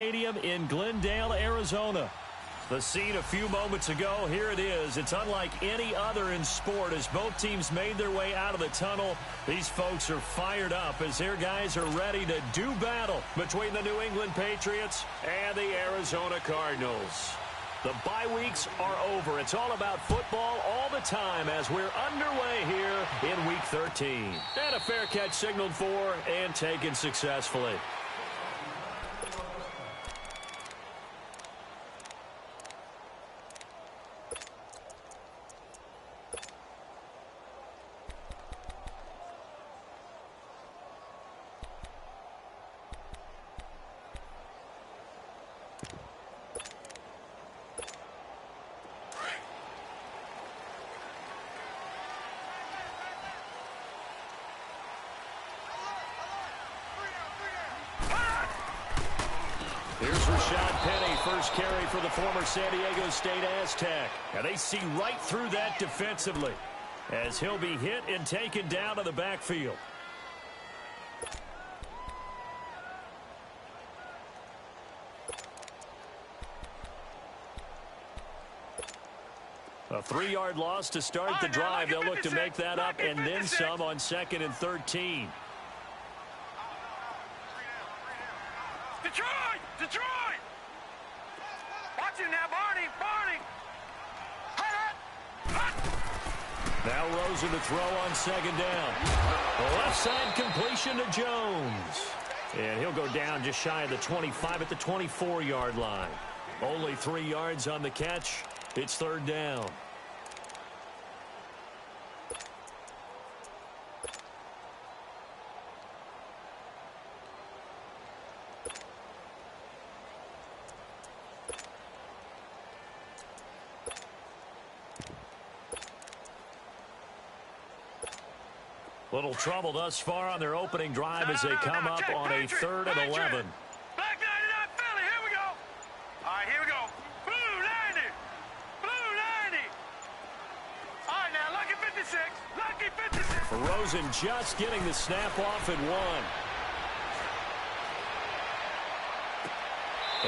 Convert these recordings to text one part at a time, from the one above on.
Stadium in Glendale, Arizona. The scene a few moments ago, here it is. It's unlike any other in sport as both teams made their way out of the tunnel. These folks are fired up as their guys are ready to do battle between the New England Patriots and the Arizona Cardinals. The bye weeks are over. It's all about football all the time as we're underway here in Week 13. And a fair catch signaled for and taken successfully. First carry for the former San Diego State Aztec. And they see right through that defensively as he'll be hit and taken down to the backfield. A 3-yard loss to start the drive. They'll look to make that up and then some on 2nd and 13. Detroit! Watch him now, Barney! Now Rosen to throw on 2nd down. The left side completion to Jones. And he'll go down just shy of the 25 at the 24-yard line. Only 3 yards on the catch. It's 3rd down. Little trouble thus far on their opening drive as they come up on a 3rd and 11. Black 99 Philly, here we go. All right, here we go. Blue 90. All right, now, lucky 56. Rosen just getting the snap off at 1.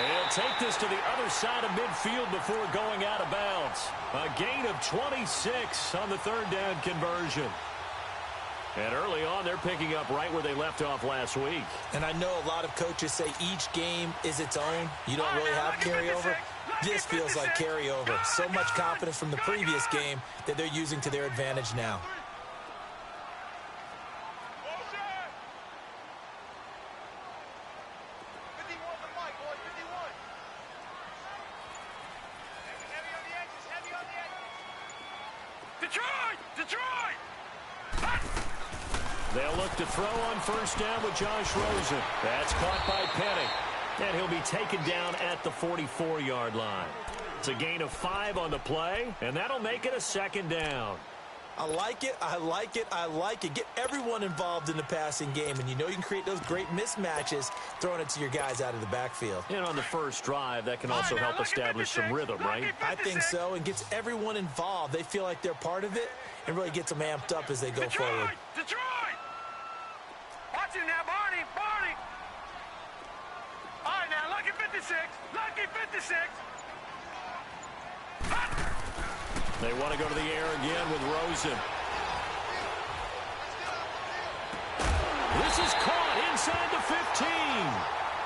And he'll take this to the other side of midfield before going out of bounds. A gain of 26 on the 3rd down conversion. And early on, they're picking up right where they left off last week. And I know a lot of coaches say each game is its own. You don't really have carryover. This feels like carryover. So much confidence from the previous game that they're using to their advantage now. Detroit! They'll look to throw on 1st down with Josh Rosen. That's caught by Penny. And he'll be taken down at the 44-yard line. It's a gain of 5 on the play, and that'll make it a 2nd down. I like it. Get everyone involved in the passing game, and you know you can create those great mismatches throwing it to your guys out of the backfield. And on the first drive, that can also help establish some rhythm, right? I think so, and gets everyone involved. They feel like they're part of it and really gets them amped up as they go forward. Detroit! Watch him now, Barney! All right, now, lucky 56! They want to go to the air again with Rosen. This is caught inside the 15.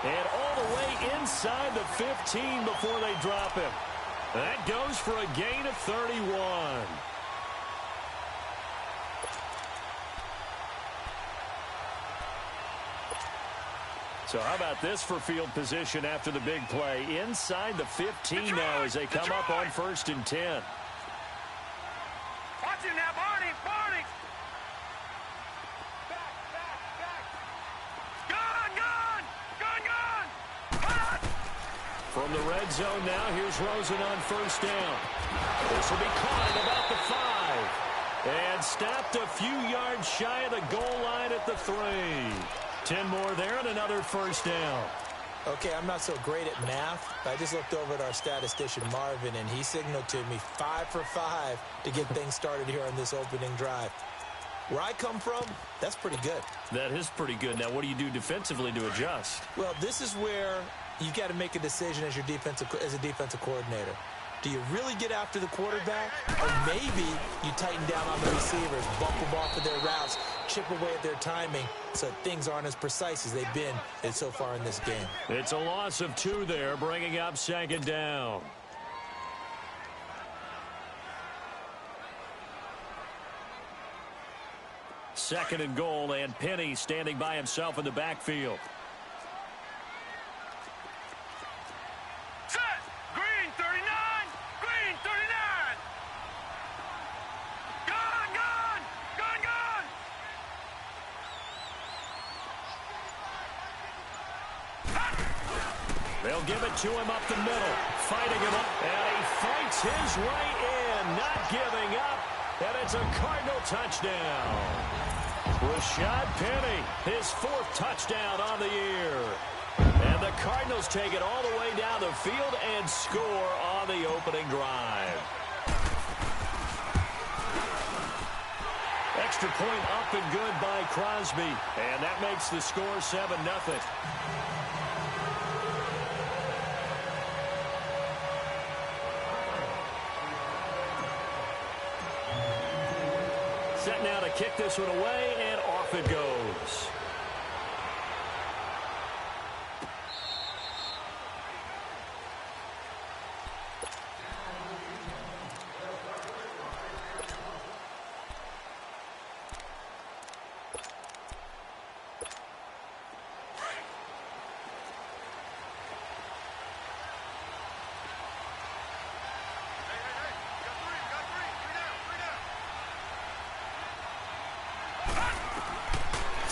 And all the way inside the 15 before they drop him. That goes for a gain of 31. So how about this for field position after the big play? Inside the 15 now as they come up on 1st and 10. Watch him now, Barney! Gun! From the red zone now, here's Rosen on 1st down. This will be caught at about the 5. And stopped a few yards shy of the goal line at the 3. 10 more there and another 1st down. Okay, I'm not so great at math, but I just looked over at our statistician, Marvin, and he signaled to me 5 for 5 to get things started here on this opening drive. Where I come from, that's pretty good. That is pretty good. Now, what do you do defensively to adjust? Well, this is where you've got to make a decision as a defensive coordinator. Do you really get after the quarterback? Or maybe you tighten down on the receivers, bump them off of their routes, chip away at their timing so things aren't as precise as they've been so far in this game. It's a loss of 2 there, bringing up second down. Second and goal, and Penny standing by himself in the backfield. Set! Green 39! Green 39! Gone! Gone! Gone! Gone! They'll give it to him up the middle. Fighting him up, and he fights his way in, not giving up. And it's a Cardinal touchdown. Rashad Penny, his 4th touchdown on the year. And the Cardinals take it all the way down the field and score on the opening drive. Extra point up and good by Crosby. And that makes the score 7-0. Set now to kick this one away, and off it goes.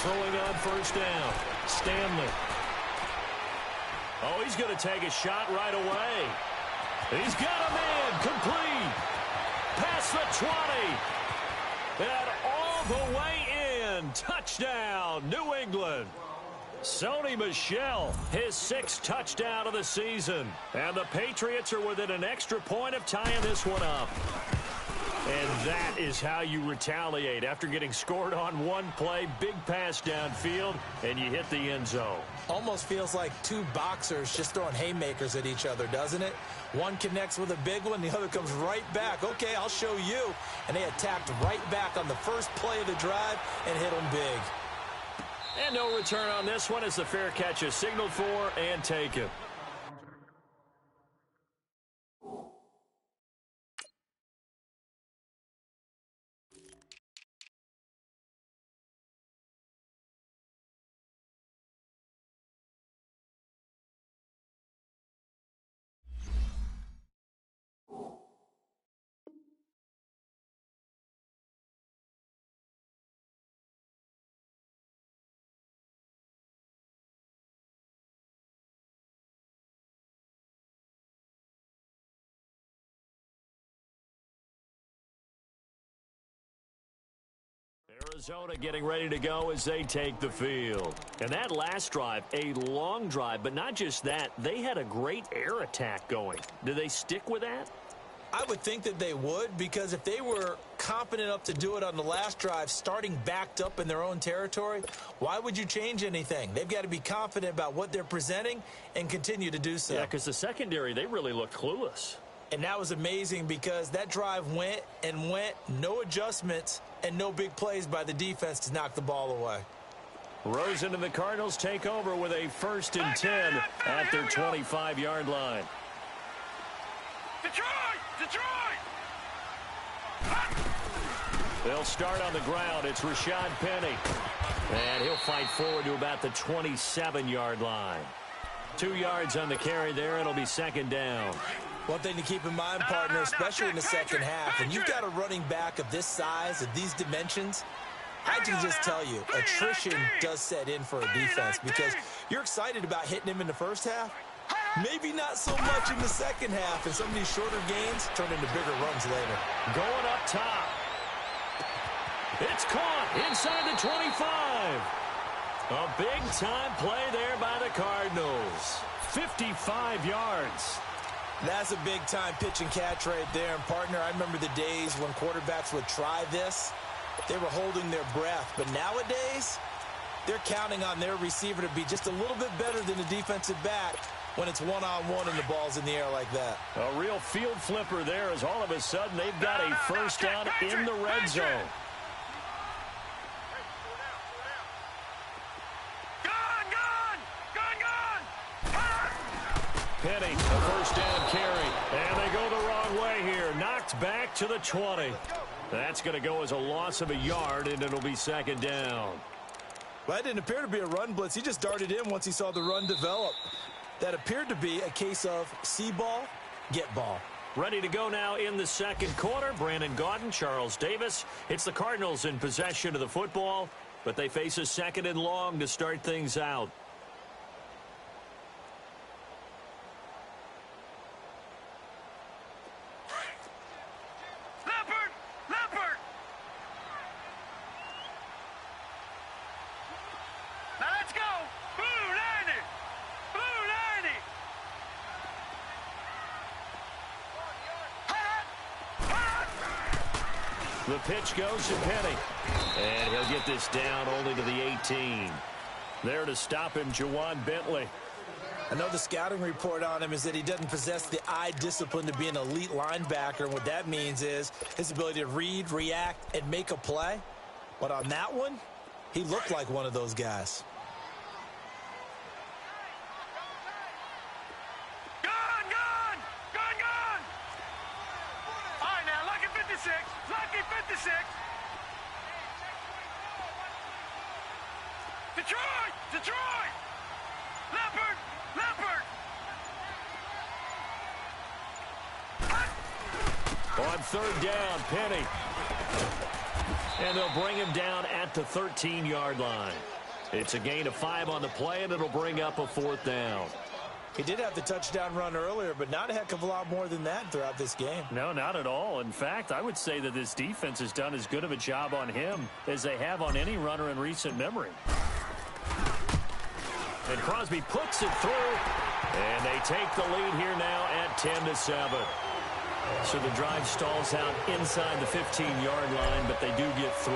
Throwing on first down, Stanley. Oh, he's going to take a shot right away. He's got a man, complete. Past the 20. And all the way in. Touchdown, New England. Sony Michel, his 6th touchdown of the season. And the Patriots are within an extra point of tying this one up. And that is how you retaliate after getting scored on one play, big pass downfield, and you hit the end zone. Almost feels like 2 boxers just throwing haymakers at each other, doesn't it? One connects with a big one, the other comes right back. Okay, I'll show you. And they attacked right back on the first play of the drive and hit them big. And no return on this one as the fair catch is signaled for and taken. Arizona getting ready to go as they take the field. And that last drive, a long drive, but not just that, they had a great air attack going. Do they stick with that? I would think that they would, because if they were confident enough to do it on the last drive, starting backed up in their own territory, why would you change anything? They've got to be confident about what they're presenting and continue to do so. Yeah, because the secondary, they really looked clueless. And that was amazing because that drive went and went, no adjustments, and no big plays by the defense to knock the ball away. Rosen and the Cardinals take over with a 1st and 10 at their 25-yard line. Detroit! Detroit! They'll start on the ground. It's Rashad Penny. And he'll fight forward to about the 27-yard line. 2 yards on the carry there. It'll be 2nd down. One thing to keep in mind, partner, especially in the second half, when you've got a running back of this size, of these dimensions, I can just tell you, attrition does set in for a defense because you're excited about hitting him in the first half. Maybe not so much in the second half, and some of these shorter gains turn into bigger runs later. Going up top. It's caught inside the 25. A big-time play there by the Cardinals. 55 yards. That's a big-time pitch and catch right there. And, partner, I remember the days when quarterbacks would try this. They were holding their breath. But nowadays, they're counting on their receiver to be just a little bit better than the defensive back when it's one-on-one and the ball's in the air like that. A real field flipper there as all of a sudden they've got a first down in the red zone. Penny, a first down carry. And they go the wrong way here. Knocked back to the 20. That's going to go as a loss of a yard, and it'll be second down. Well, that didn't appear to be a run blitz. He just darted in once he saw the run develop. That appeared to be a case of see ball, get ball. Ready to go now in the second quarter. Brandon Gaudin, Charles Davis. It's the Cardinals in possession of the football, but they face a second and long to start things out. The pitch goes to Penny. And he'll get this down only to the 18. There to stop him, Jawan Bentley. I know the scouting report on him is that he doesn't possess the eye discipline to be an elite linebacker. And what that means is his ability to read, react, and make a play. But on that one, he looked like one of those guys. Detroit! Leopard! On third down, Penny. And they'll bring him down at the 13-yard line. It's a gain of 5 on the play, and it'll bring up a fourth down. He did have the touchdown run earlier, but not a heck of a lot more than that throughout this game. No, not at all. In fact, I would say that this defense has done as good of a job on him as they have on any runner in recent memory. And Crosby puts it through, and they take the lead here now at 10-7. So the drive stalls out inside the 15-yard line, but they do get 3.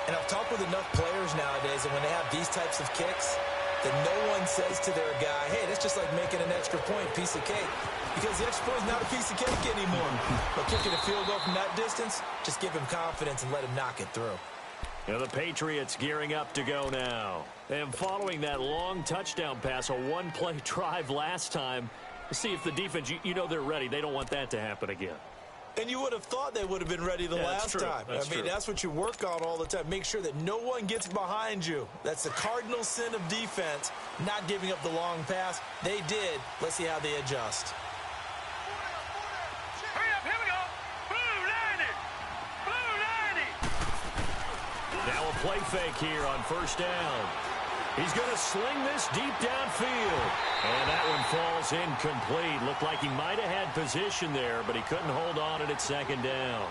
And I've talked with enough players nowadays, and when they have these types of kicks, that no one says to their guy, hey, that's just like making an extra point, piece of cake. Because the extra point is not a piece of cake anymore. But kicking a field goal from that distance, just give him confidence and let him knock it through. Now the Patriots gearing up to go now. And following that long touchdown pass, a one-play drive last time, see if the defense, you know they're ready. They don't want that to happen again. And you would have thought they would have been ready the last time. That's what you work on all the time. Make sure that no one gets behind you. That's the cardinal sin of defense, not giving up the long pass. They did. Let's see how they adjust. Hurry up, here we go. Blue 90. Now a play fake here on first down. He's going to sling this deep downfield. And that one falls incomplete. Looked like he might have had position there, but he couldn't hold on at second down.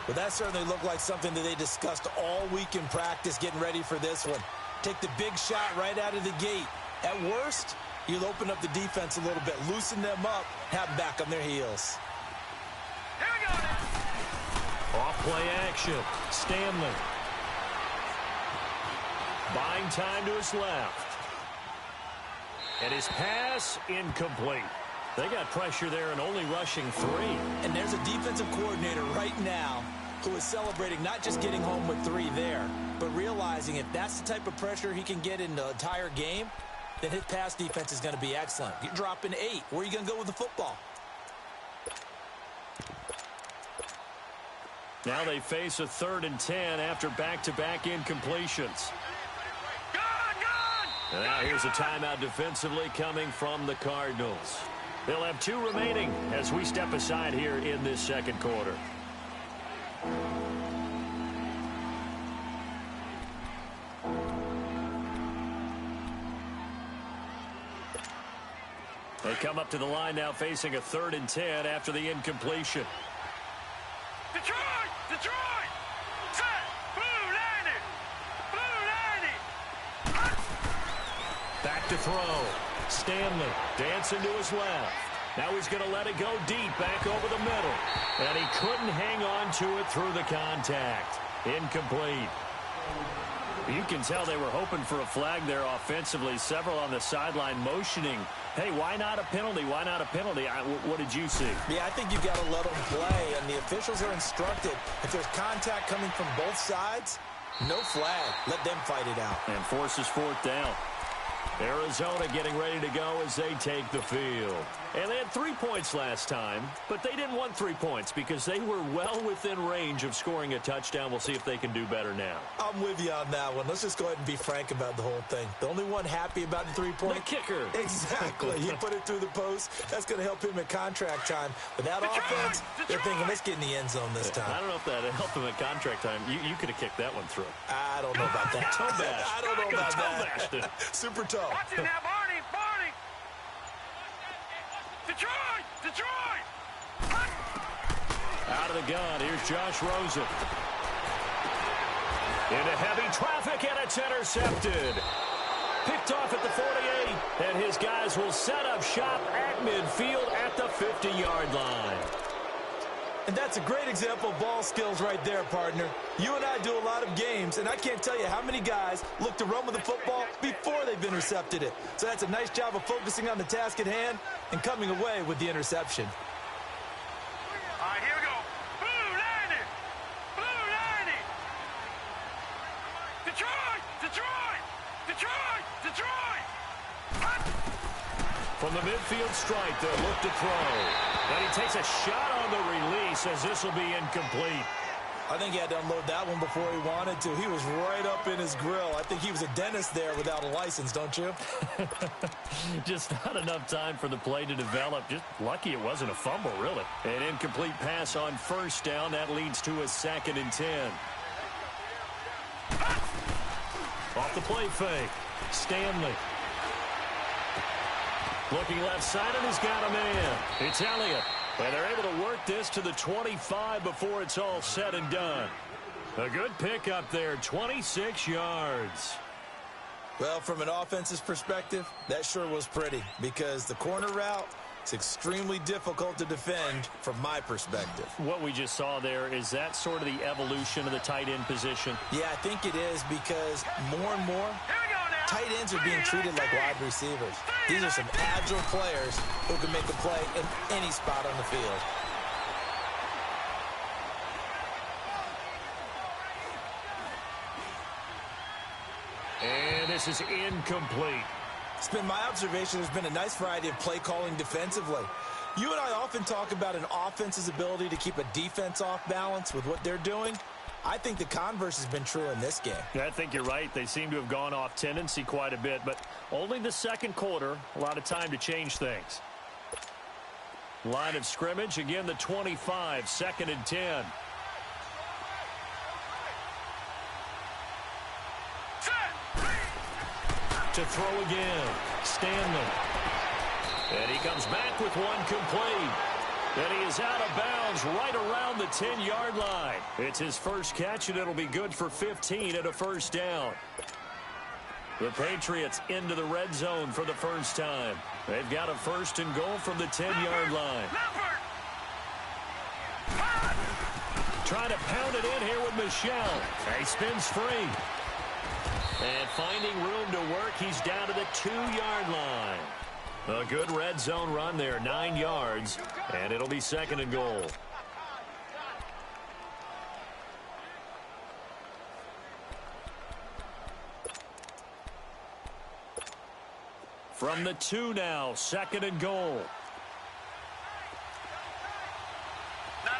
Well, that certainly looked like something that they discussed all week in practice getting ready for this one. Take the big shot right out of the gate. At worst, you'll open up the defense a little bit, loosen them up, have them back on their heels. Here we go now. Off play action. Stanley. Buying time to his left. And his pass incomplete. They got pressure there and only rushing 3. And there's a defensive coordinator right now who is celebrating not just getting home with 3 there, but realizing if that's the type of pressure he can get in the entire game, then his pass defense is going to be excellent. You're dropping 8. Where are you going to go with the football? Now they face a 3rd and 10 after back-to-back incompletions. And now here's a timeout defensively coming from the Cardinals. They'll have 2 remaining as we step aside here in this second quarter. They come up to the line now facing a 3rd and 10 after the incompletion. Detroit! Set! Blue 90! Back to throw. Stanley dancing to his left. Now he's going to let it go deep back over the middle. And he couldn't hang on to it through the contact. Incomplete. You can tell they were hoping for a flag there offensively. Several on the sideline motioning, hey, why not a penalty? Why not a penalty? What did you see? Yeah, I think you got to let them play, and the officials are instructed. If there's contact coming from both sides, no flag. Let them fight it out. And forces fourth down. Arizona getting ready to go as they take the field. And they had 3 points last time, but they didn't want 3 points because they were well within range of scoring a touchdown. We'll see if they can do better now. I'm with you on that one. Let's just go ahead and be frank about the whole thing. The only one happy about the 3-point? The kicker. Exactly. He put it through the post. That's going to help him at contract time. But that offense, they're thinking, let's get in the end zone this time. I don't know if that helped him at contract time. You could have kicked that one through. I don't know about that. Toe bash. I don't know about that. Super toe. Watch it now, Barney. Barney. Detroit. Detroit. Out of the gun, here's Josh Rosen. Into heavy traffic, and it's intercepted. Picked off at the 48, and his guys will set up shop at midfield at the 50-yard line. And that's a great example of ball skills right there, partner. You and I do a lot of games, and I can't tell you how many guys look to run with the football before they've intercepted it. So that's a nice job of focusing on the task at hand and coming away with the interception. All right, here we go. Blue 90. Blue 90. Detroit. Detroit. Detroit. Detroit. From the midfield strike, they'll look to throw. And he takes a shot on the release as this will be incomplete. I think he had to unload that one before he wanted to. He was right up in his grill. I think he was a dentist there without a license, don't you? Just not enough time for the play to develop. Just lucky it wasn't a fumble, really. An incomplete pass on first down. That leads to a 2nd and 10. Off the play fake. Stanley. Looking left side, and he's got a man. It's Elliott. And they're able to work this to the 25 before it's all said and done. A good pickup there, 26 yards. Well, from an offensive perspective, that sure was pretty because the corner route is extremely difficult to defend from my perspective. What we just saw there, is that sort of the evolution of the tight end position? Yeah, I think it is because more and more tight ends are being treated like wide receivers. These are some agile players who can make a play in any spot on the field. And this is incomplete. It's been my observation there's been a nice variety of play calling defensively. You and I often talk about an offense's ability to keep a defense off balance with what they're doing. I think the converse has been true in this game. Yeah, I think you're right. They seem to have gone off tendency quite a bit, but only the second quarter, a lot of time to change things. Line of scrimmage, again the 25, 2nd and 10. To throw again, Stanley. And he comes back with one complete. And he is out of bounds right around the 10-yard line. It's his first catch, and it'll be good for 15 and a first down. The Patriots into the red zone for the first time. They've got a 1st and goal from the 10-yard line. Trying to pound it in here with Michel. He spins free. And finding room to work, he's down to the 2-yard line. A good red zone run there, 9 yards, and it'll be 2nd and goal. From the 2 now, 2nd and goal. No.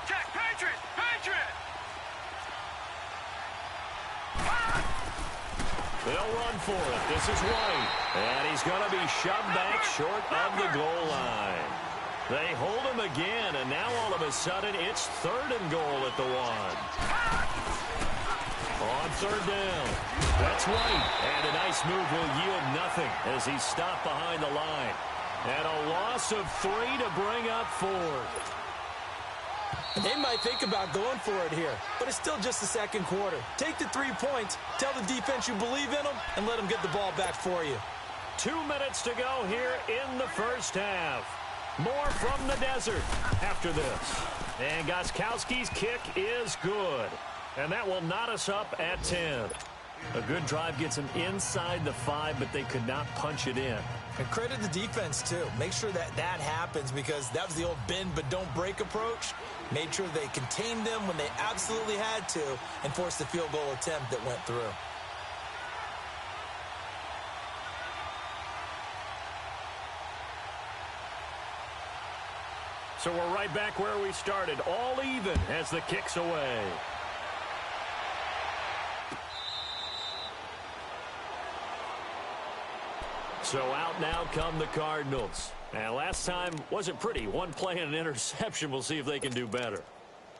Check. Patriot. They'll run for it. This is White. And he's going to be shoved back short of the goal line. They hold him again, and now all of a sudden it's 3rd and goal at the 1. On 3rd down. That's White. And a nice move will yield nothing as he's stopped behind the line. And a loss of 3 to bring up 4th. They might think about going for it here, but it's still just the second quarter. Take the 3 points, tell the defense you believe in them, and let them get the ball back for you. 2 minutes to go here in the first half. More from the desert after this. And Gostkowski's kick is good. And that will knot us up at 10. A good drive gets them inside the 5, but they could not punch it in. And credit the defense, too. Make sure that happens because that was the old bend but don't break approach. Made sure they contained them when they absolutely had to and forced the field goal attempt that went through. So we're right back where we started. All even as the kick's away. So out now come the Cardinals. And last time wasn't pretty. One play and an interception. We'll see if they can do better.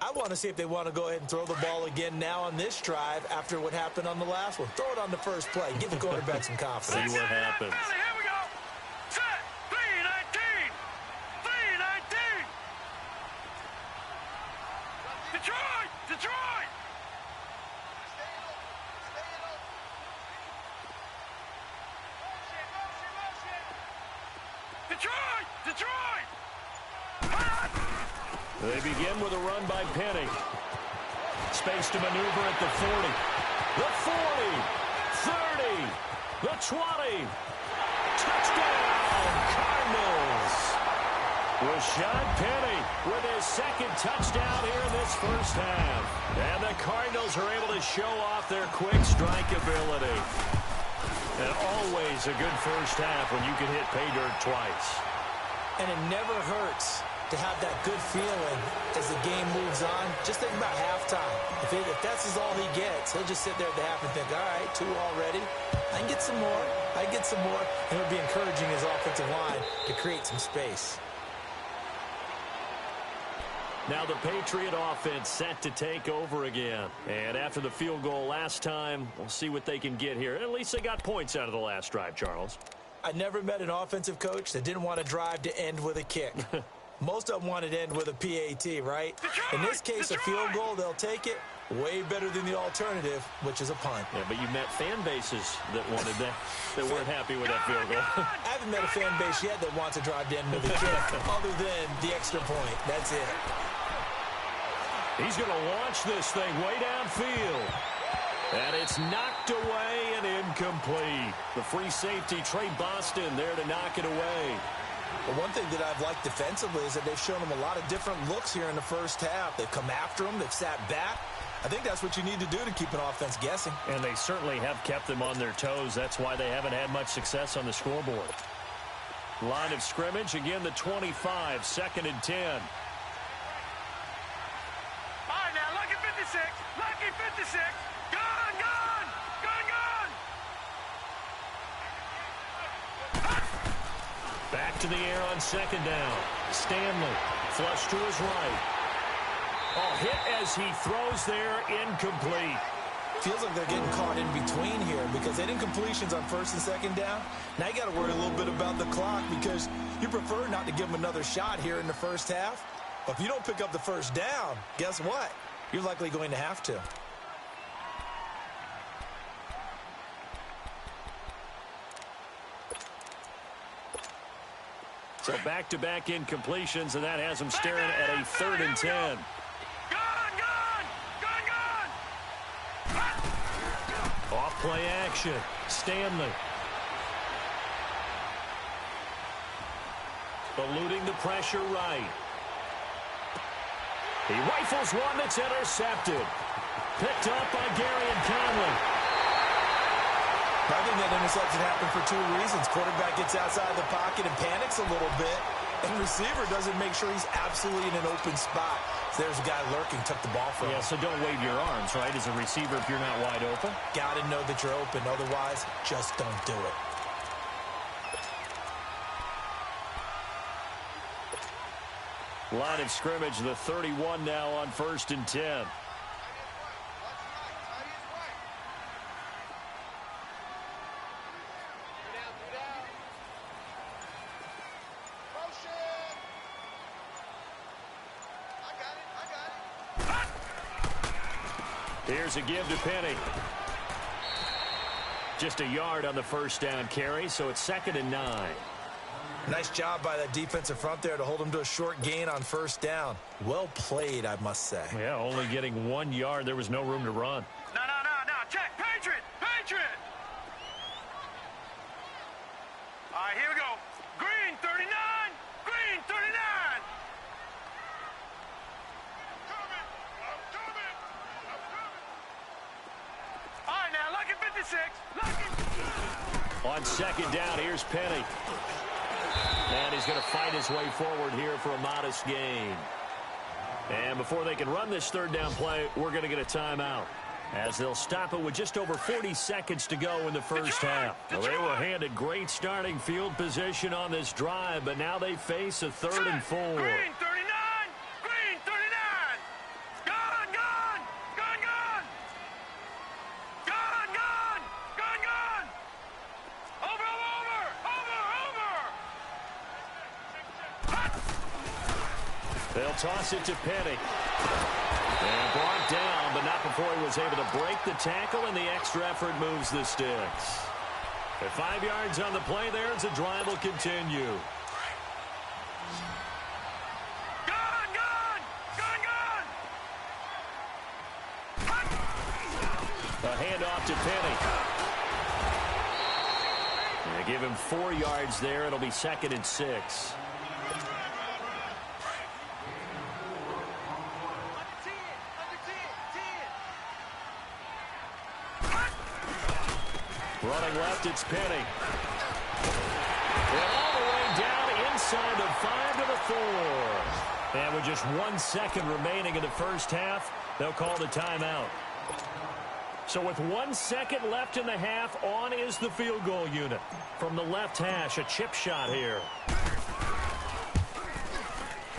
I want to see if they want to go ahead and throw the ball again now on this drive after what happened on the last one. Throw it on the first play. Give the quarterback some confidence. See what happens. Here we go. Set. 3-19. 3-19. Detroit. Detroit. Detroit! Detroit! They begin with a run by Penny. Space to maneuver at the 40. The 40. 30. The 20. Touchdown, Cardinals. Rashad Penny with his second touchdown here in this first half. And the Cardinals are able to show off their quick strike ability. And always a good first half when you can hit pay dirt twice. And it never hurts to have that good feeling as the game moves on. Just think about halftime. If that's all he gets, he'll just sit there at the half and think, all right, 2 already. I can get some more. I can get some more. And it'll be encouraging his offensive line to create some space. Now the Patriot offense set to take over again. And after the field goal last time, we'll see what they can get here. At least they got points out of the last drive, Charles. I never met an offensive coach that didn't want to drive to end with a kick. Most of them wanted to end with a PAT, right? In this case, a field goal, they'll take it. Way better than the alternative, which is a punt. Yeah, but you met fan bases that wanted that, that weren't happy with that field goal. I haven't met a fan base yet that wants to drive to end with a kick, other than the extra point. That's it. He's going to launch this thing way downfield. And it's knocked away and incomplete. The free safety, Trey Boston, there to knock it away. But one thing that I've liked defensively is that they've shown them a lot of different looks here in the first half. They've come after them. They've sat back. I think that's what you need to do to keep an offense guessing. And they certainly have kept them on their toes. That's why they haven't had much success on the scoreboard. Line of scrimmage, again, the 25, 2nd and 10. All right, now, lucky 56. Lucky 56. Gone, gone. Gone, gone. Back to the air on 2nd down. Stanley, flush to his right. Oh, hit as he throws there, incomplete. Feels like they're getting caught in between here because they didn't completions on 1st and 2nd down. Now you got to worry a little bit about the clock because you prefer not to give them another shot here in the first half. But if you don't pick up the first down, guess what? You're likely going to have to. So back-to-back incompletions, and that has them staring at a 3rd and 10. Gone, gone. Gone, gone. Off-play action. Stanley. Eluding the pressure right. He rifles one that's intercepted. Picked up by Gary and Conley. I think that interception happened for 2 reasons. Quarterback gets outside the pocket and panics a little bit. And receiver doesn't make sure he's absolutely in an open spot. So there's a guy lurking, took the ball from him. Yeah, so don't wave your arms, right, as a receiver if you're not wide open. Got to know that you're open. Otherwise, just don't do it. Line of scrimmage, the 31 now on 1st and 10. Here's a give to Penny. Just a yard on the 1st down carry, so it's 2nd and 9. Nice job by that defensive front there to hold him to a short gain on 1st down. Well played, I must say. Yeah, only getting 1 yard. There was no room to run. No. Check. Patriot. On second down, here's Penny. And he's going to fight his way forward here for a modest gain. And before they can run this third down play, we're going to get a timeout, as they'll stop it with just over 40 seconds to go in the first half. Well, they were handed great starting field position on this drive, but now they face a 3rd and 4. Green 39! Green 39! Gone, gone! Gone, gone! Gone, gone! Gone, gone! Over, over, over, over! They'll toss it to Penny. And brought down, but not before he was able to break the tackle, and the extra effort moves the sticks. At 5 yards on the play there, as the drive will continue. Gone, gone! Gone, gone! A handoff to Penny. And they give him 4 yards there. It'll be 2nd and 6. Running left, it's Penny. And all the way down inside the 5 to the 4. And with just 1 second remaining in the first half, they'll call the timeout. So with 1 second left in the half, on is the field goal unit. From the left hash, a chip shot here.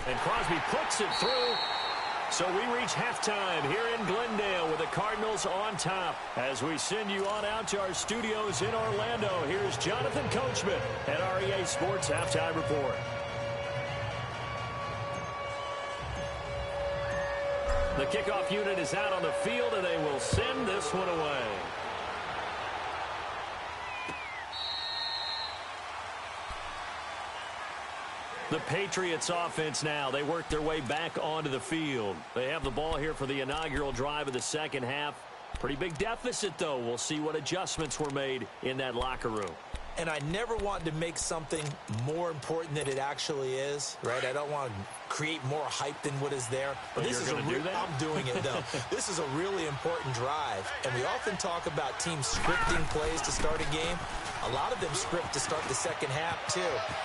And Crosby puts it through. So we reach halftime here in Glendale with the Cardinals on top. As we send you on out to our studios in Orlando, here's Jonathan Coachman at REA Sports Halftime Report. The kickoff unit is out on the field, and they will send this one away. The Patriots offense now. They work their way back onto the field. They have the ball here for the inaugural drive of the second half. Pretty big deficit, though. We'll see what adjustments were made in that locker room. And I never want to make something more important than it actually is, right? I don't want to create more hype than what is there. But this is I'm doing it, though. This is a really important drive. And we often talk about teams scripting plays to start a game. A lot of them script to start the second half, too.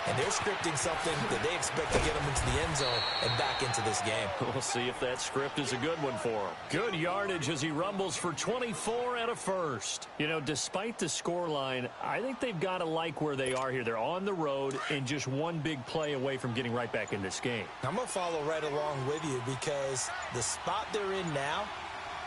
And they're scripting something that they expect to get them into the end zone and back into this game. We'll see if that script is a good one for him. Good yardage as he rumbles for 24 and a first. You know, despite the scoreline, I think they've got to like where they are here. They're on the road and just one big play away from getting right back in this game. I'm going to follow right along with you because the spot they're in now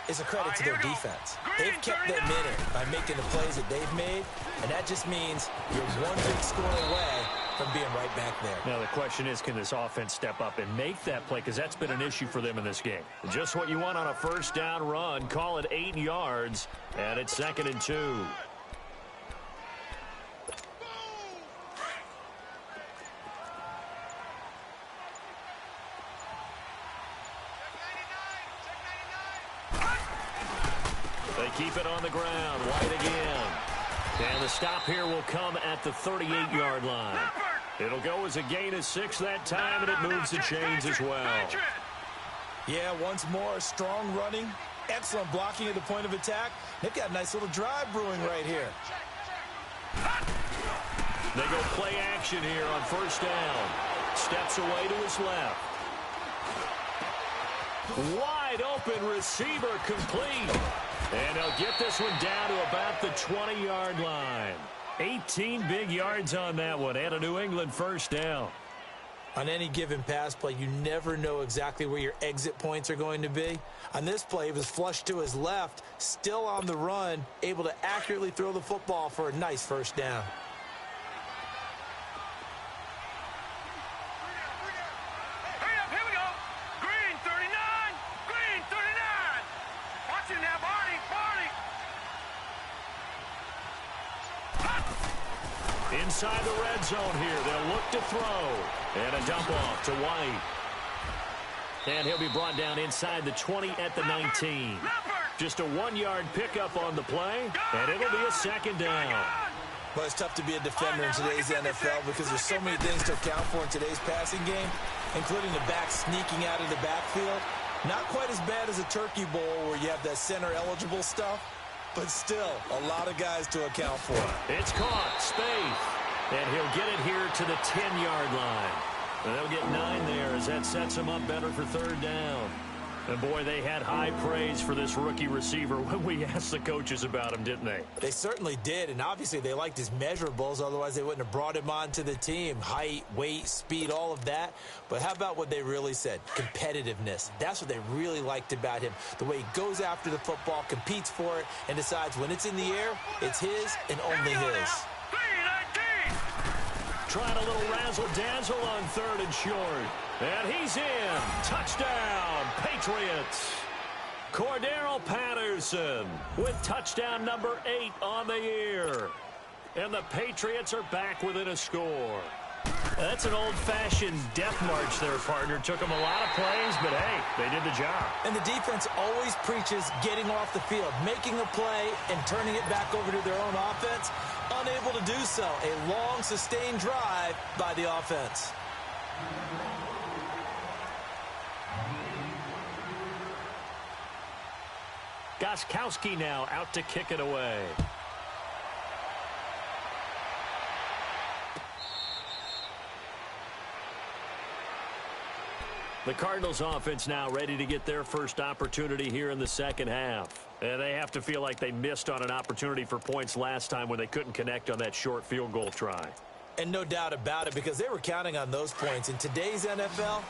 is a credit to their defense. They've kept them in it by making the plays that they've made, and that just means you're one big score away from being right back there. Now, the question is, can this offense step up and make that play? Because that's been an issue for them in this game. Just what you want on a first down run. Call it 8 yards, and it's 2nd and 2. Keep it on the ground. White again. And the stop here will come at the 38-yard line. It'll go as a gain of 6 that time, and it moves the chains as well. Yeah, once more, strong running, excellent blocking at the point of attack. They've got a nice little drive brewing right here. They go play action here on first down. Steps away to his left. Wide open receiver complete. And they'll get this one down to about the 20-yard line. 18 big yards on that one, and a New England first down. On any given pass play, you never know exactly where your exit points are going to be. On this play, it was flushed to his left, still on the run, able to accurately throw the football for a nice first down. Inside the red zone here, they'll look to throw. And a dump off to White. And he'll be brought down inside the 20 at the 19. Just a 1-yard pickup on the play, and it'll be a 2nd down. Well, it's tough to be a defender in today's NFL because there's so many things to account for in today's passing game, including the back sneaking out of the backfield. Not quite as bad as a turkey bowl where you have that center-eligible stuff. but still, a lot of guys to account for. It's caught. Spaeth. And he'll get it here to the 10-yard line. And they'll get 9 there as that sets him up better for third down. And, boy, they had high praise for this rookie receiver when we asked the coaches about him, didn't they? They certainly did, and obviously they liked his measurables. Otherwise, they wouldn't have brought him onto the team. Height, weight, speed, all of that. But how about what they really said? Competitiveness. That's what they really liked about him. The way he goes after the football, competes for it, and decides when it's in the air, it's his and only his. Trying a little razzle-dazzle on third and short. And he's in. Touchdown, Patriots. Cordero Patterson with touchdown number 8 on the year. And the Patriots are back within a score. That's an old-fashioned death march there, partner. Took them a lot of plays, but, hey, they did the job. And the defense always preaches getting off the field, making a play, and turning it back over to their own offense. Unable to do so. A long, sustained drive by the offense. Gostkowski now out to kick it away. The Cardinals offense now ready to get their first opportunity here in the second half. And they have to feel like they missed on an opportunity for points last time when they couldn't connect on that short field goal try. And no doubt about it, because they were counting on those points. In today's NFL,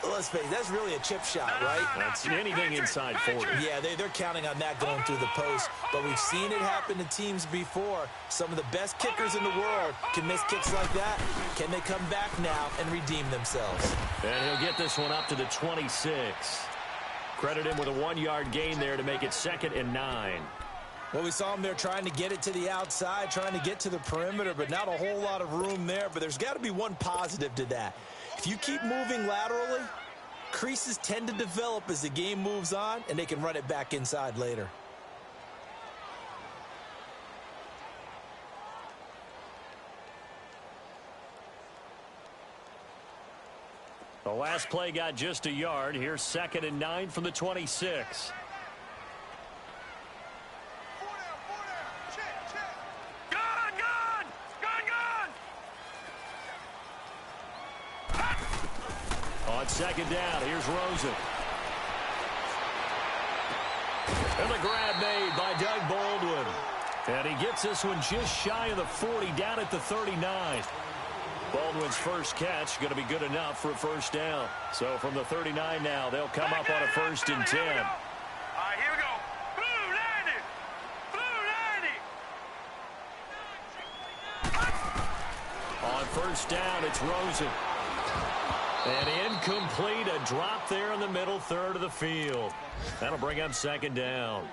let's face it, that's really a chip shot, right? That's anything inside 40. Yeah, they're counting on that going through the post. But we've seen it happen to teams before. Some of the best kickers in the world can miss kicks like that. Can they come back now and redeem themselves? And he'll get this one up to the 26. Credit him with a 1-yard gain there to make it 2nd and 9. Well, we saw him there trying to get it to the outside, trying to get to the perimeter, but not a whole lot of room there. But there's got to be one positive to that. If you keep moving laterally, creases tend to develop as the game moves on, and they can run it back inside later. The last play got just a yard. Here's 2nd and 9 from the 26. On 2nd down, here's Rosen. And the grab made by Doug Baldwin. And he gets this one just shy of the 40, down at the 39. Baldwin's first catch going to be good enough for a first down. So from the 39 now, they'll come up on a 1st and 10. All right, here we go. Blue 90. Blue 90. On 1st down, it's Rosen. And incomplete, a drop there in the middle third of the field. That'll bring up 2nd down.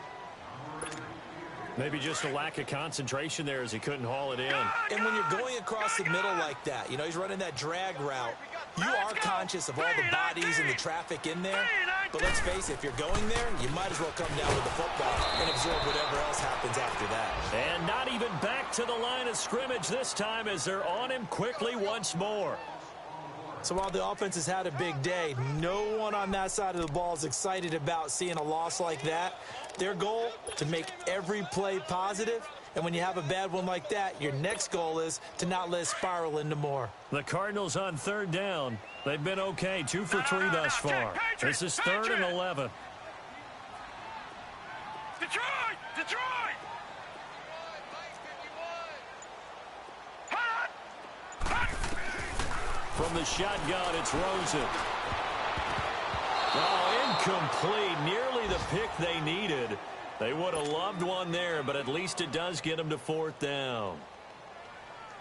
Maybe just a lack of concentration there as he couldn't haul it in. And when you're going across the middle like that, you know, he's running that drag route, you are conscious of all the bodies and the traffic in there. But let's face it, if you're going there, you might as well come down with the football and absorb whatever else happens after that. And not even back to the line of scrimmage this time as they're on him quickly once more. So while the offense has had a big day, no one on that side of the ball is excited about seeing a loss like that. Their goal, to make every play positive. And when you have a bad one like that, your next goal is to not let it spiral into more. The Cardinals on 3rd down. They've been okay, 2 for 3 thus far. This is 3rd and 11. Detroit! From the shotgun, it's Rosen. Oh, incomplete. Nearly the pick they needed. They would have loved one there, but at least it does get them to 4th down.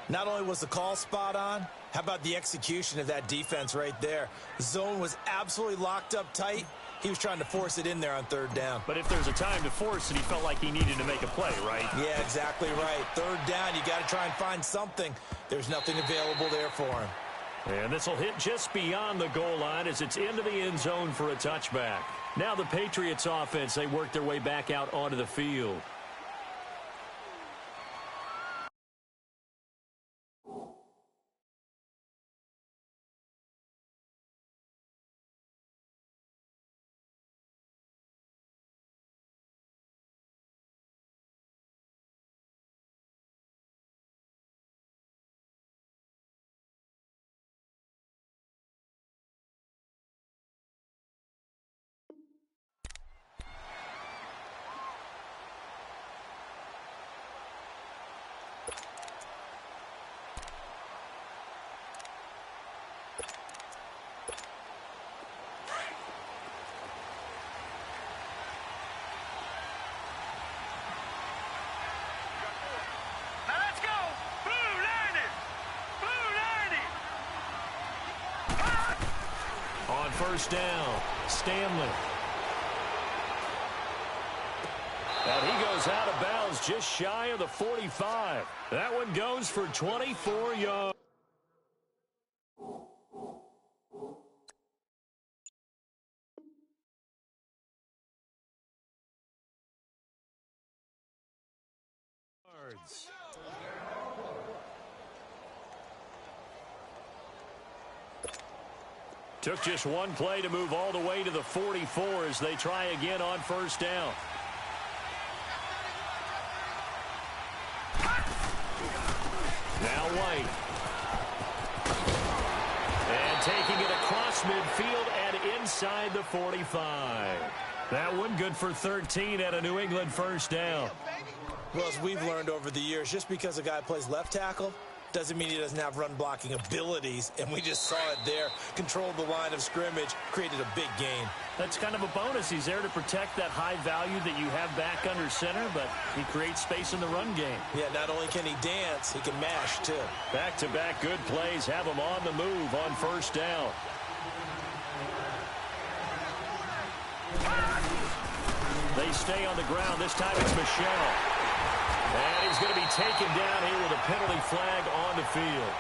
Not only was the call spot on, how about the execution of that defense right there? The zone was absolutely locked up tight. He was trying to force it in there on 3rd down. But if there's a time to force it, he felt like he needed to make a play, right? Yeah, exactly right. 3rd down, you got to try and find something. There's nothing available there for him. And this will hit just beyond the goal line as it's into the end zone for a touchback. Now the Patriots offense, they work their way back out onto the field. on first down. Stanley. And he goes out of bounds just shy of the 45. That one goes for 24 yards. Took just one play to move all the way to the 44 as they try again on first down. Now White. And taking it across midfield and inside the 45. That one good for 13 at a New England first down. Well, as we've learned over the years, just because a guy plays left tackle doesn't mean he doesn't have run-blocking abilities, and we just saw it there. Controlled the line of scrimmage, created a big gain. That's kind of a bonus. He's there to protect that high value that you have back under center, but he creates space in the run game. Yeah, not only can he dance, he can mash, too. Back-to-back good plays have him on the move on first down. They stay on the ground. This time it's Michel. And he's going to be taken down here with a penalty flag on the field.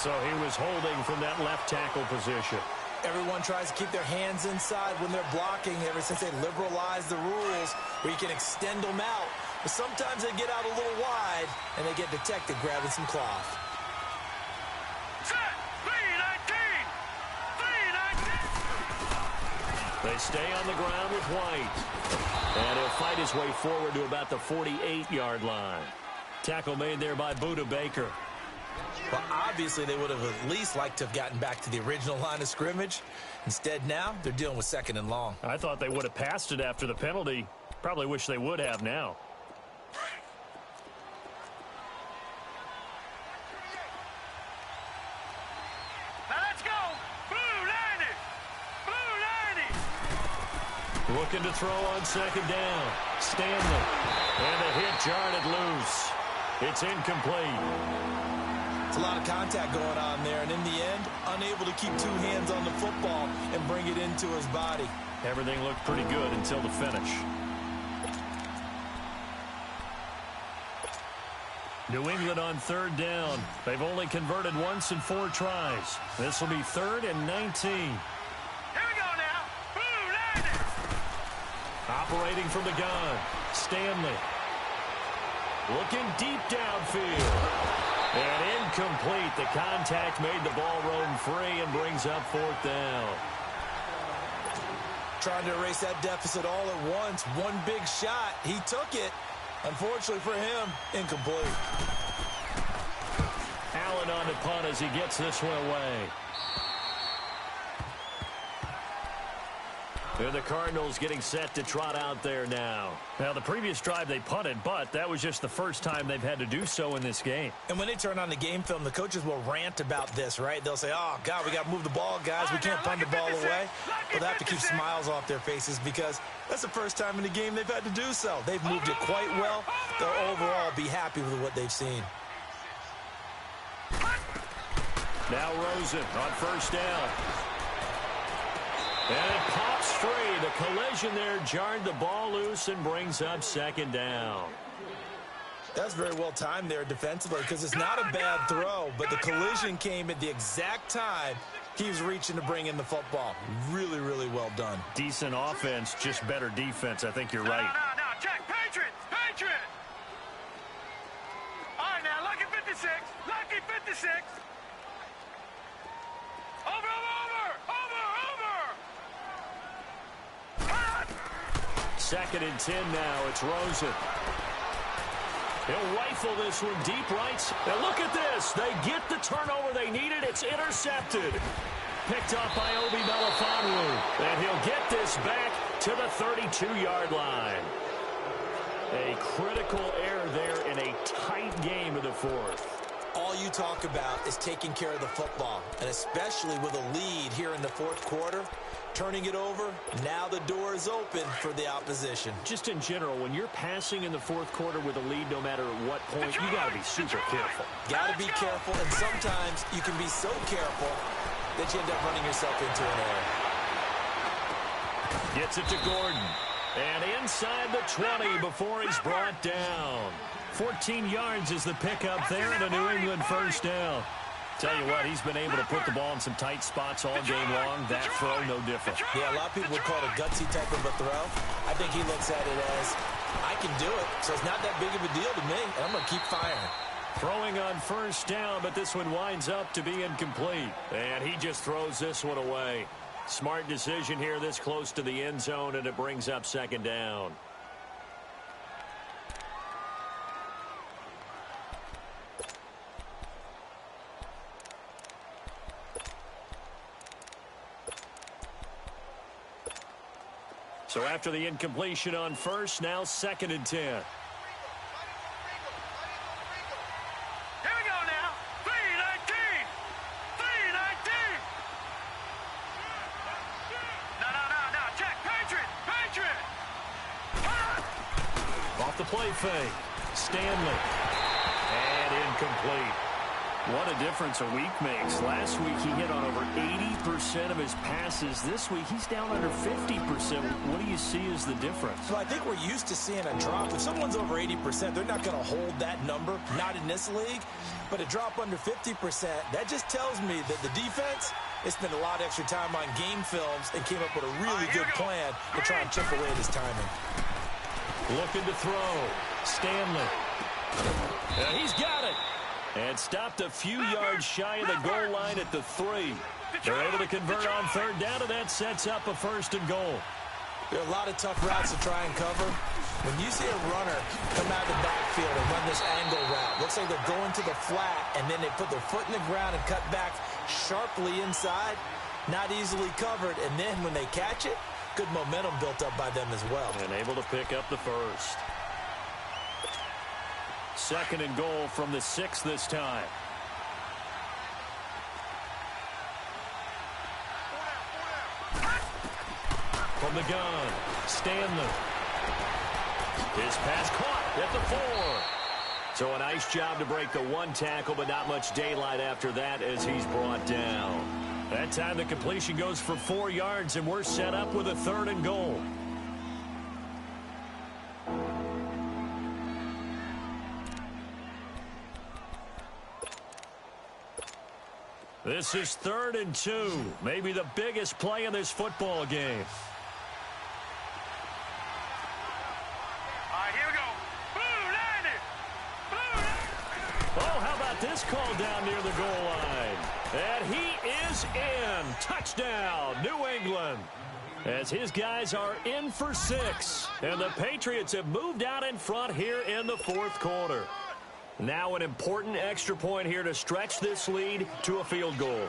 So he was holding from that left tackle position. Everyone tries to keep their hands inside when they're blocking ever since they liberalized the rules where you can extend them out. But sometimes they get out a little wide and they get detected grabbing some cloth. They stay on the ground with White. And he'll fight his way forward to about the 48-yard line. Tackle made there by Buda Baker. Well, obviously they would have at least liked to have gotten back to the original line of scrimmage. Instead now, they're dealing with second and long. I thought they would have passed it after the penalty. Probably wish they would have now. Looking to throw on second down. Stanley. And the hit jarred it loose. It's incomplete. It's a lot of contact going on there, and in the end, unable to keep two hands on the football and bring it into his body. Everything looked pretty good until the finish. New England on third down. They've only converted once in 4 tries. This will be 3rd and 19. Operating from the gun, Stanley. Looking deep downfield. And incomplete. The contact made the ball roam free and brings up 4th down. Trying to erase that deficit all at once. One big shot. He took it. Unfortunately for him, incomplete. Allen on the punt as he gets this one away. And the Cardinals getting set to trot out there now. Now, the previous drive they punted, but that was just the first time they've had to do so in this game. And when they turn on the game film, the coaches will rant about this, right? They'll say, oh, God, we got to move the ball, guys. We can't punt the ball away. But they have to keep smiles off their faces because that's the first time in the game they've had to do so. They've moved it quite well. They'll overall be happy with what they've seen. Now Rosen on first down. And it pops free. The collision there jarred the ball loose and brings up 2nd down. That's very well timed there defensively because it's not a bad throw, but the collision came at the exact time he was reaching to bring in the football. Really, really well done. Decent offense, just better defense. I think you're right. No, check. Patriots! Patriots! All right, now, lucky 56. Lucky 56. Over! 2nd and 10 now. It's Rosen. He'll rifle this one deep right. And look at this. They get the turnover they needed. It's intercepted. Picked up by Obi Melifonwu. And he'll get this back to the 32-yard line. A critical error there in a tight game of the 4th. All you talk about is taking care of the football, and especially with a lead here in the 4th quarter. Turning it over, now the door is open for the opposition. Just in general, when you're passing in the 4th quarter with a lead, no matter at what point, you got to be super careful. Got to be careful, and sometimes you can be so careful that you end up running yourself into an error. Gets it to Gordon. And inside the 20 before he's brought down. 14 yards is the pickup there and a New England first down. Tell you what, he's been able to put the ball in some tight spots all game long. That throw, no different. Yeah, a lot of people would call it a gutsy type of a throw. I think he looks at it as, I can do it, so it's not that big of a deal to me, and I'm going to keep firing. Throwing on first down, but this one winds up to be incomplete. And he just throws this one away. Smart decision here this close to the end zone, and it brings up second down. So after the incompletion on first, now 2nd and 10. Here we go now. 3-19. 3-19. No. Check. Patriot. Off the play fake. Stanley. And incomplete. What a difference a week makes. Last week he hit on over 80% of his passes. This week he's down under 50%. What do you see as the difference? So I think we're used to seeing a drop. If someone's over 80%, they're not going to hold that number, not in this league. But a drop under 50%, that just tells me that the defense has spent a lot of extra time on game films and came up with a really good plan to try and chip away at his timing. Looking to throw. Stanley. And he's got it. And stopped a few yards shy of the goal line at the 3. They're able to convert on third down, and that sets up a 1st and goal. There are a lot of tough routes to try and cover. When you see a runner come out of the backfield and run this angle route, looks like they're going to the flat, and then they put their foot in the ground and cut back sharply inside, not easily covered. And then when they catch it, good momentum built up by them as well. And able to pick up the 1st. 2nd and goal from the 6 this time. From the gun, Stanley. His pass caught at the 4. So a nice job to break the 1 tackle, but not much daylight after that as he's brought down. That time the completion goes for 4 yards, and we're set up with a 3rd and goal. This is 3rd and 2. Maybe the biggest play in this football game. All right, here we go. Blue line. Oh, how about this call down near the goal line? And he is in. Touchdown, New England. As his guys are in for 6. And the Patriots have moved out in front here in the 4th quarter. Now an important extra point here to stretch this lead to a field goal.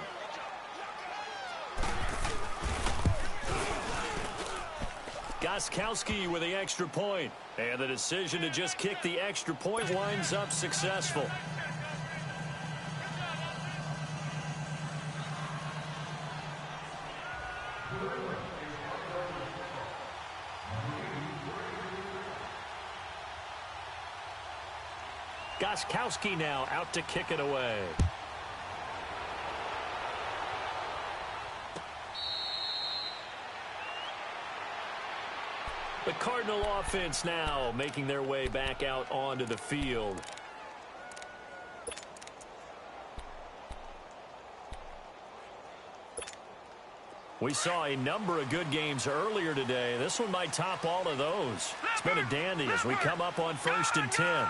Gostkowski with the extra point. And the decision to just kick the extra point winds up successful. Gostkowski now out to kick it away. The Cardinal offense now making their way back out onto the field. We saw a number of good games earlier today. This one might top all of those. It's been a dandy as we come up on 1st and 10.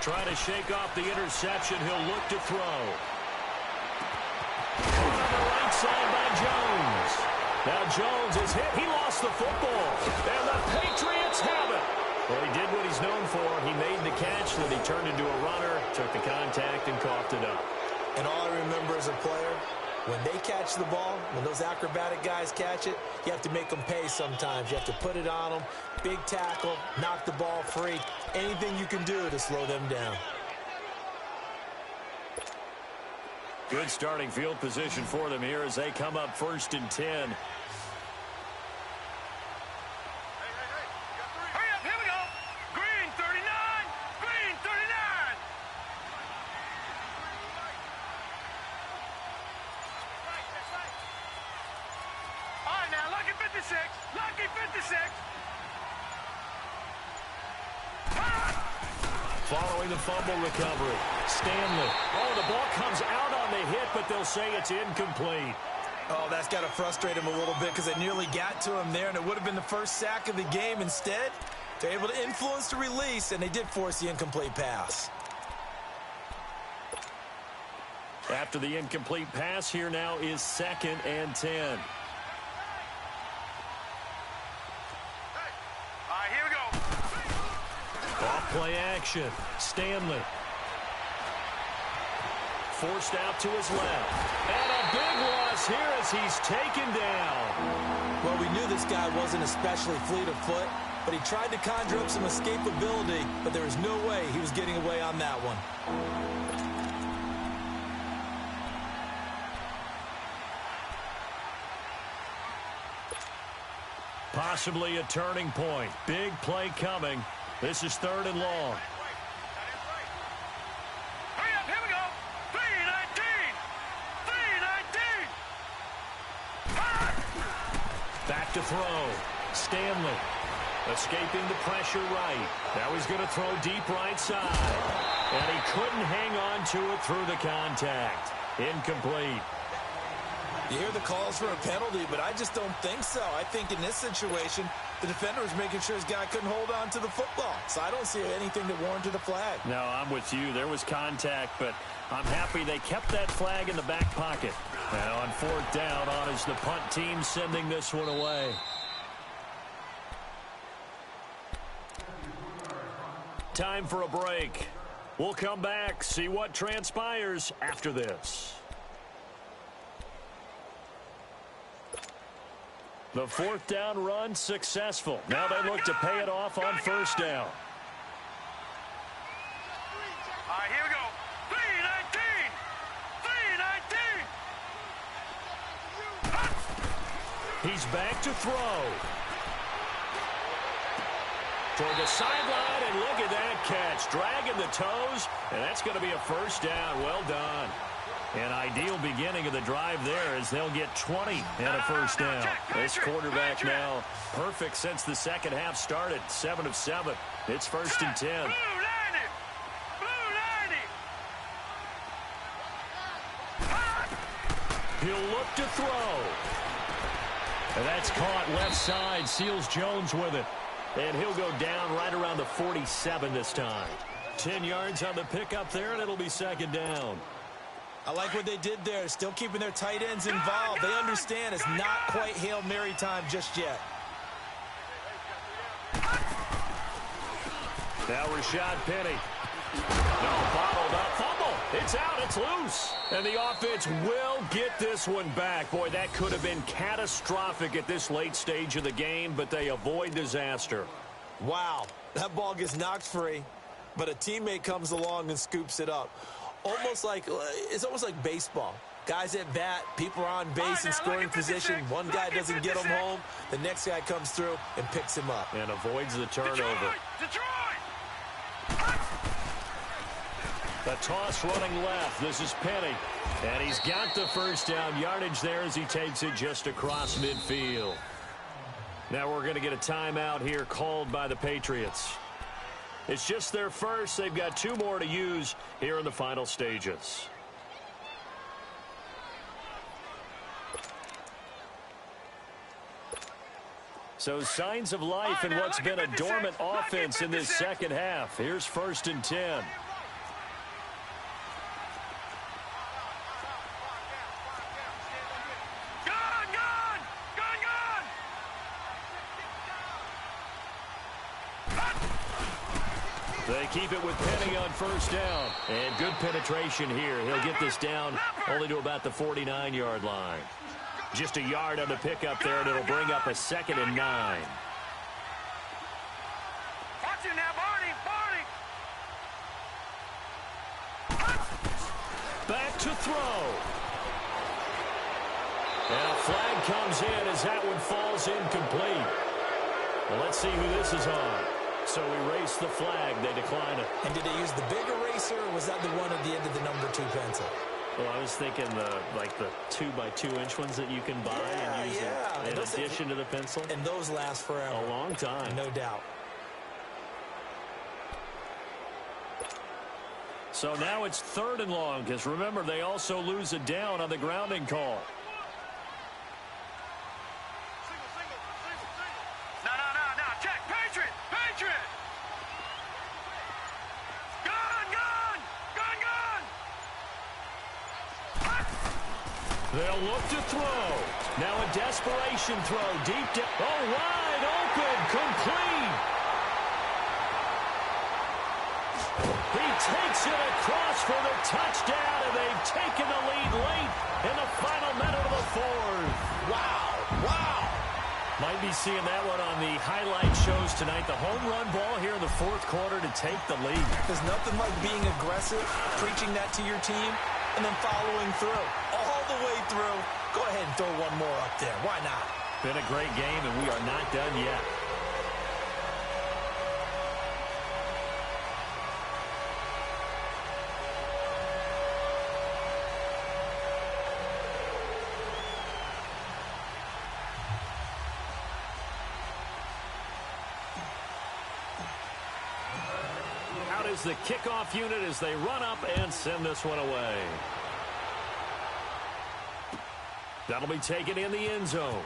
Trying to shake off the interception. He'll look to throw. On the right side by Jones. Now Jones is hit. He lost the football. And the Patriots have it. Well, he did what he's known for. He made the catch, then he turned into a runner, took the contact, and coughed it up. And all I remember as a player, when they catch the ball, when those acrobatic guys catch it, you have to make them pay sometimes. You have to put it on them, big tackle, knock the ball free. Anything you can do to slow them down. Good starting field position for them here as they come up 1st and 10. Hurry up, here we go. following the fumble recovery. Stanley. Oh, the ball comes out on the hit, but they'll say it's incomplete. Oh, that's got to frustrate him a little bit because they nearly got to him there, and it would have been the first sack of the game. Instead, they're able to influence the release, and they did force the incomplete pass. After the incomplete pass, here now is 2nd and 10. All right, here we go. Off play action. Stanley. Forced out to his left. And a big loss here as he's taken down. Well, we knew this guy wasn't especially fleet of foot, but he tried to conjure up some escapability, but there was no way he was getting away on that one. Possibly a turning point. Big play coming. This is 3rd and long. Hurry up, here we go. 3-19. Back to throw. Stanley escaping the pressure right. Now he's going to throw deep right side. And he couldn't hang on to it through the contact. Incomplete. You hear the calls for a penalty, but I just don't think so. I think in this situation, the defender was making sure his guy couldn't hold on to the football. So I don't see anything that warranted a flag. No, I'm with you. There was contact, but I'm happy they kept that flag in the back pocket. Now on 4th down, on is the punt team sending this one away. Time for a break. We'll come back, see what transpires after this. The 4th down run successful. Now they look to pay it off on 1st down. All right, here we go. 3-19. He's back to throw. Toward the sideline, and look at that catch. Dragging the toes, and that's going to be a 1st down. Well done. An ideal beginning of the drive there as they'll get 20 and a 1st down. This quarterback now perfect since the 2nd half started. 7 of 7. It's 1st and 10. Blue line it. He'll look to throw. And that's caught left side. Seals Jones with it. And he'll go down right around the 47 this time. 10 yards on the pickup there, and it'll be 2nd down. I like what they did there, still keeping their tight ends involved. They understand it's not quite Hail Mary time just yet. Now Rashad Penny. No, bottled up. Fumble. It's out. It's loose. And the offense will get this one back. Boy, that could have been catastrophic at this late stage of the game, but they avoid disaster. Wow, that ball gets knocked free, but a teammate comes along and scoops it up. It's almost like baseball. Guys at bat, people are on base in scoring position. One guy doesn't get him home. The next guy comes through and picks him up. And avoids the turnover. Detroit! The toss running left. This is Penny. And he's got the 1st down yardage there as he takes it just across midfield. Now we're going to get a timeout here called by the Patriots. It's just their first. They've got 2 more to use here in the final stages. So signs of life in what's been a dormant offense in this 2nd half. Here's 1st and 10. They keep it with Penny on 1st down. And good penetration here. He'll get this down only to about the 49-yard line. Just a yard on the pickup there, and it'll bring up a 2nd and 9. Watch it now, Barney! Back to throw. And a flag comes in as that one falls incomplete. Well, let's see who this is on. So erase the flag. They decline it. And did they use the big eraser, or was that the one at the end of the number 2 pencil? Well, I was thinking the 2x2-inch ones that you can buy and use in addition to the pencil. And those last forever. A long time. No doubt. So now it's 3rd and long, because remember, they also lose a down on the grounding call. No, check, Patriot. They'll look to throw. Now a desperation throw deep down. Oh, wide open, complete. He takes it across for the touchdown, and they've taken the lead late in the final minute of the 4th. Wow. Might be seeing that one on the highlight shows tonight. The home run ball here in the 4th quarter to take the lead. There's nothing like being aggressive, preaching that to your team, and then following through. All the way through. Go ahead and throw one more up there. Why not? Been a great game, and we are not done yet. Out is the kickoff unit as they run up and send this one away. That'll be taken in the end zone.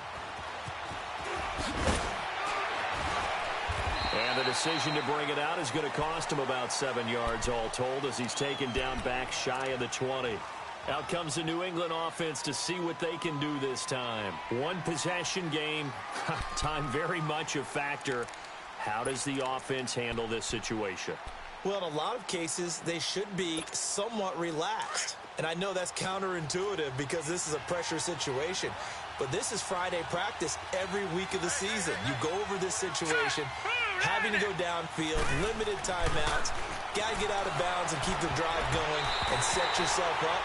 And the decision to bring it out is going to cost him about 7 yards all told as he's taken down back shy of the 20. Out comes the New England offense to see what they can do this time. One possession game. Time very much a factor. How does the offense handle this situation? Well, in a lot of cases, they should be somewhat relaxed. And I know that's counterintuitive because this is a pressure situation. But this is Friday practice every week of the season. You go over this situation, having to go downfield, limited timeouts, got to get out of bounds and keep the drive going and set yourself up.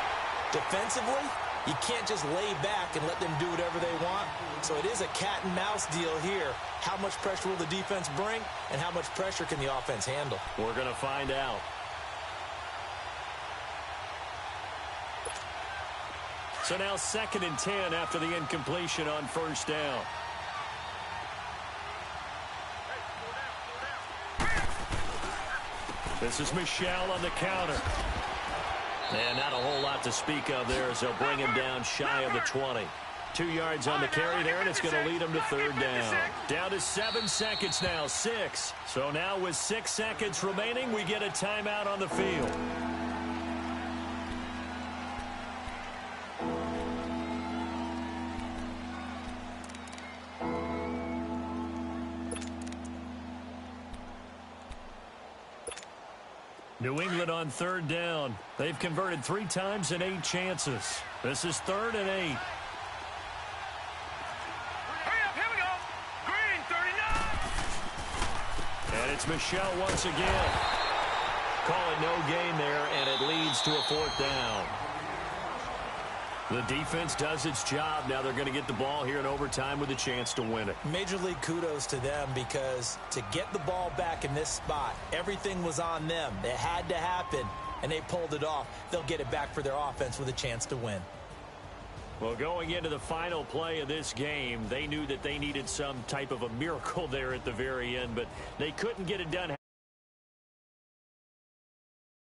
Defensively, you can't just lay back and let them do whatever they want. So it is a cat and mouse deal here. How much pressure will the defense bring and how much pressure can the offense handle? We're going to find out. So now 2nd and 10 after the incompletion on 1st down. This is Michel on the counter. And not a whole lot to speak of there as they'll bring him down shy of the 20. 2 yards on the carry there, and it's going to lead him to 3rd down. Down to 7 seconds now, 6. So now with 6 seconds remaining, we get a timeout on the field. New England on 3rd down. They've converted 3 times in 8 chances. This is 3rd and 8. Hurry up, here we go. Green, 39. And it's Michel once again. Call it no gain there, and it leads to a 4th down. The defense does its job. Now they're going to get the ball here in overtime with a chance to win it. Major league kudos to them because to get the ball back in this spot, everything was on them. It had to happen, and they pulled it off. They'll get it back for their offense with a chance to win. Well, going into the final play of this game, they knew that they needed some type of a miracle there at the very end, but they couldn't get it done.